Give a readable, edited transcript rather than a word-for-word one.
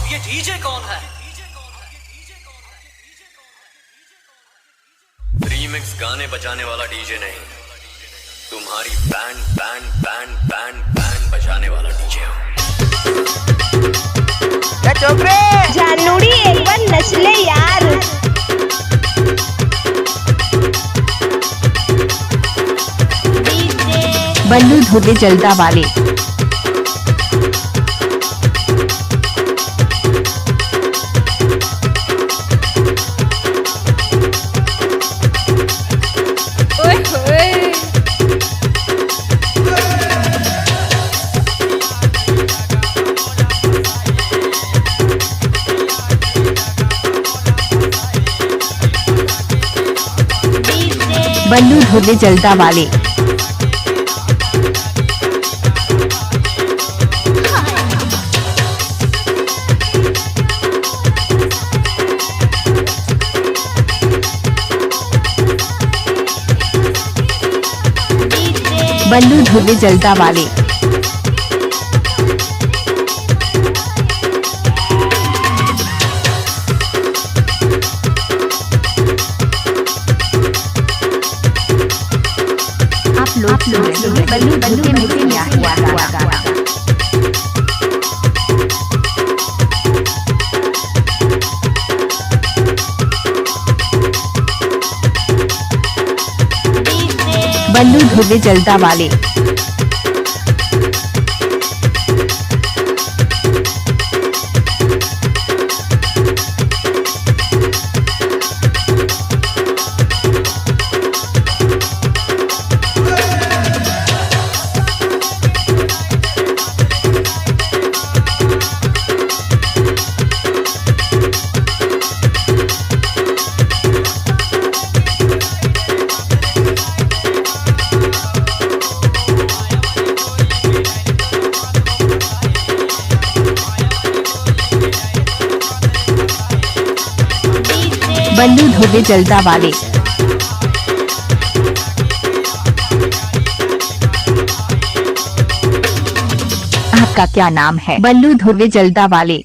ये डीजे कौन है? रीमिक्स गाने बजाने वाला डीजे नहीं, तुम्हारी band band band band band बजाने वाला डीजे हूँ। जानूड़ी एक बार नच ले यार। बल्लू धोबे जल्दा वाले। बल्लू धोबे जल्दा वाले। बल्लू धोबे जल्दा वाले। आप लोग बल्लू धोबे में क्या हुआ? बल्लू धोबे जल्दा वाले। बल्लू धोबे जल्दा वाले। आपका क्या नाम है? बल्लू धोबे जल्दा वाले।